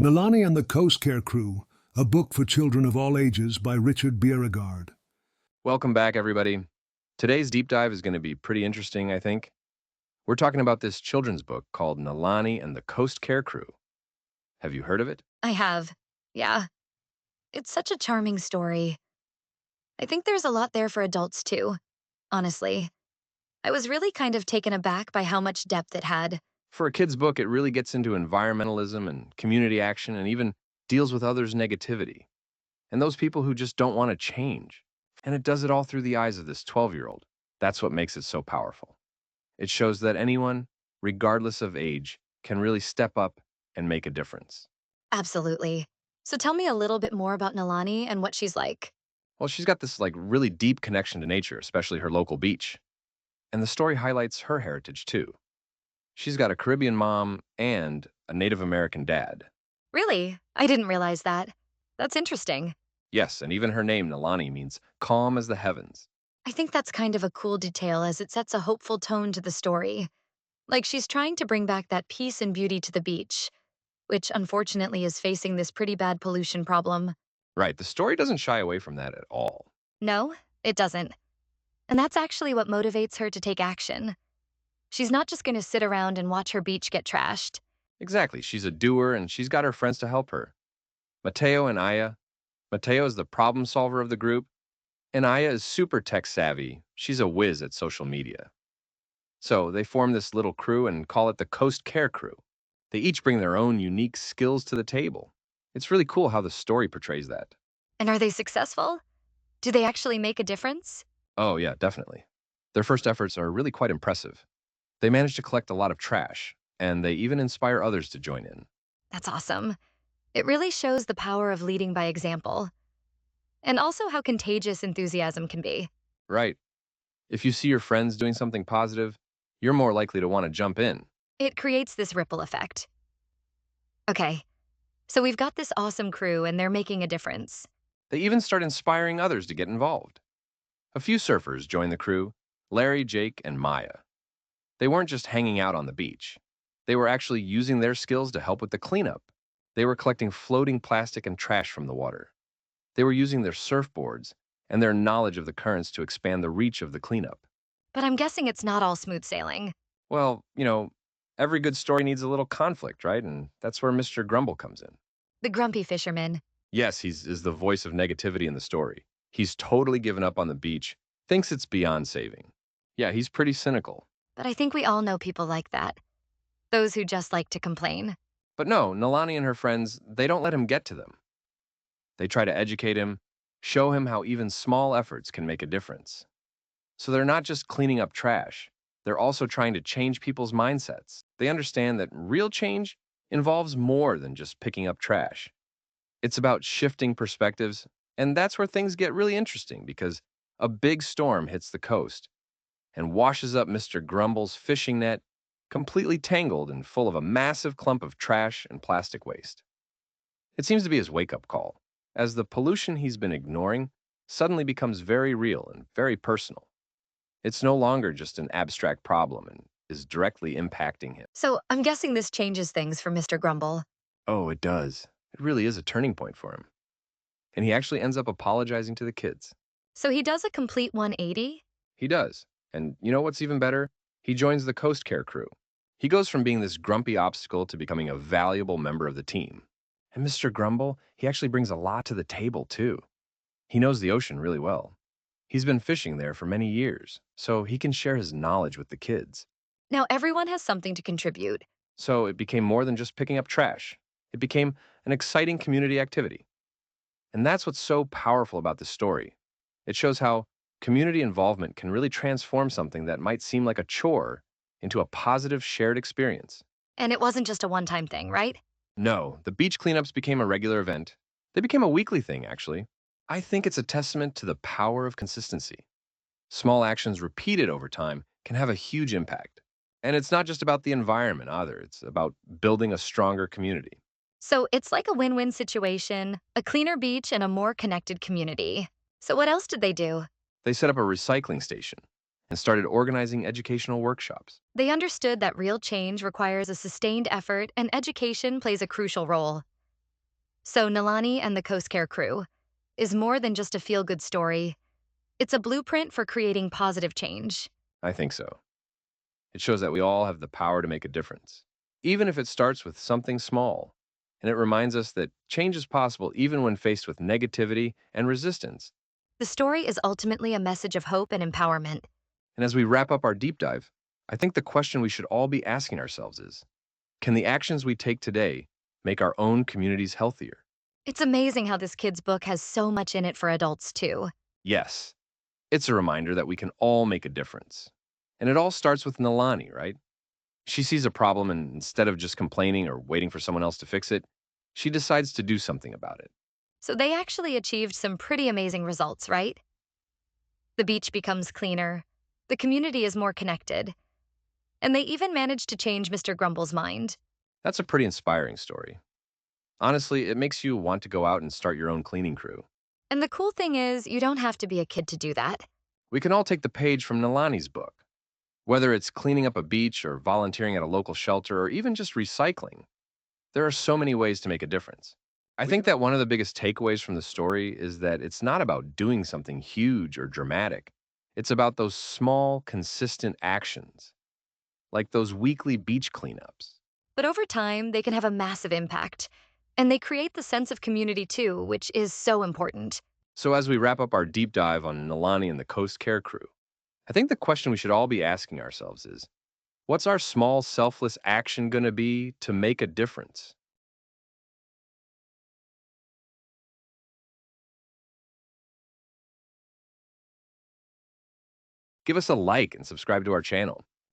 Nalani and the Coast Care Crew, a book for children of all ages by Richard Beauregard. Welcome back, everybody. Today's deep dive is going to be pretty interesting, I think. We're talking about this children's book called Nalani and the Coast Care Crew. Have you heard of it? I have. Yeah. It's such a charming story. I think there's a lot there for adults too, honestly. I was really kind of taken aback by how much depth it had. For a kid's book, it really gets into environmentalism and community action and even deals with others' negativity and those people who just don't want to change. And it does it all through the eyes of this 12-year-old. That's what makes it so powerful. It shows that anyone, regardless of age, can really step up and make a difference. Absolutely. So tell me a little bit more about Nalani and what she's like. Well, she's got this really deep connection to nature, especially her local beach. And the story highlights her heritage too. She's got a Caribbean mom and a Native American dad. Really? I didn't realize that. That's interesting. Yes, and even her name, Nalani, means calm as the heavens. I think that's kind of a cool detail as it sets a hopeful tone to the story. Like she's trying to bring back that peace and beauty to the beach, which unfortunately is facing this pretty bad pollution problem. Right, the story doesn't shy away from that at all. No, it doesn't. And that's actually what motivates her to take action. She's not just going to sit around and watch her beach get trashed. Exactly, she's a doer and she's got her friends to help her. Mateo and Aya. Mateo is the problem solver of the group, and Aya is super tech savvy. She's a whiz at social media. So they form this little crew and call it the Coast Care Crew. They each bring their own unique skills to the table. It's really cool how the story portrays that. And are they successful? Do they actually make a difference? Oh, yeah, definitely. Their first efforts are really quite impressive. They manage to collect a lot of trash, and they even inspire others to join in. That's awesome. It really shows the power of leading by example, and also how contagious enthusiasm can be. Right. If you see your friends doing something positive, you're more likely to want to jump in. It creates this ripple effect. Okay, so we've got this awesome crew and they're making a difference. They even start inspiring others to get involved. A few surfers join the crew: Larry, Jake, and Maya. They weren't just hanging out on the beach. They were actually using their skills to help with the cleanup. They were collecting floating plastic and trash from the water. They were using their surfboards and their knowledge of the currents to expand the reach of the cleanup. But I'm guessing it's not all smooth sailing. Well, every good story needs a little conflict, right? And that's where Mr. Grumble comes in. The grumpy fisherman. Yes, he's is the voice of negativity in the story. He's totally given up on the beach, thinks it's beyond saving. Yeah, he's pretty cynical. But I think we all know people like that. Those who just like to complain. But no, Nalani and her friends, they don't let him get to them. They try to educate him, show him how even small efforts can make a difference. So they're not just cleaning up trash, they're also trying to change people's mindsets. They understand that real change involves more than just picking up trash. It's about shifting perspectives, and that's where things get really interesting because a big storm hits the coast and washes up Mr. Grumble's fishing net, completely tangled and full of a massive clump of trash and plastic waste. It seems to be his wake-up call, as the pollution he's been ignoring suddenly becomes very real and very personal. It's no longer just an abstract problem and is directly impacting him. So I'm guessing this changes things for Mr. Grumble. Oh, it does. It really is a turning point for him. And he actually ends up apologizing to the kids. So he does a complete 180? He does. And you know what's even better? He joins the Coast Care Crew. He goes from being this grumpy obstacle to becoming a valuable member of the team. And Mr. Grumble, he actually brings a lot to the table, too. He knows the ocean really well. He's been fishing there for many years, so he can share his knowledge with the kids. Now everyone has something to contribute. So it became more than just picking up trash. It became an exciting community activity. And that's what's so powerful about this story. It shows how community involvement can really transform something that might seem like a chore into a positive shared experience. And it wasn't just a one-time thing, right? No, the beach cleanups became a regular event. They became a weekly thing, actually. I think it's a testament to the power of consistency. Small actions repeated over time can have a huge impact. And it's not just about the environment either, it's about building a stronger community. So it's like a win-win situation, a cleaner beach and a more connected community. So what else did they do? They set up a recycling station and started organizing educational workshops. They understood that real change requires a sustained effort and education plays a crucial role. So, Nalani and the Coast Care crew is more than just a feel good story, it's a blueprint for creating positive change. I think so. It shows that we all have the power to make a difference, even if it starts with something small. And it reminds us that change is possible even when faced with negativity and resistance. The story is ultimately a message of hope and empowerment. And as we wrap up our deep dive, I think the question we should all be asking ourselves is, can the actions we take today make our own communities healthier? It's amazing how this kid's book has so much in it for adults, too. Yes, it's a reminder that we can all make a difference. And it all starts with Nalani, right? She sees a problem and instead of just complaining or waiting for someone else to fix it, she decides to do something about it. So, they actually achieved some pretty amazing results, right? The beach becomes cleaner, the community is more connected, and they even managed to change Mr. Grumble's mind. That's a pretty inspiring story. Honestly, it makes you want to go out and start your own cleaning crew. And the cool thing is, you don't have to be a kid to do that. We can all take the page from Nalani's book, whether it's cleaning up a beach or volunteering at a local shelter or even just recycling. There are so many ways to make a difference. I think that one of the biggest takeaways from the story is that it's not about doing something huge or dramatic. It's about those small, consistent actions, like those weekly beach cleanups. But over time, they can have a massive impact. And they create the sense of community too, which is so important. So, as we wrap up our deep dive on Nalani and the Coast Care crew, I think the question we should all be asking ourselves is, what's our small, selfless action going to be to make a difference? Give us a like and subscribe to our channel.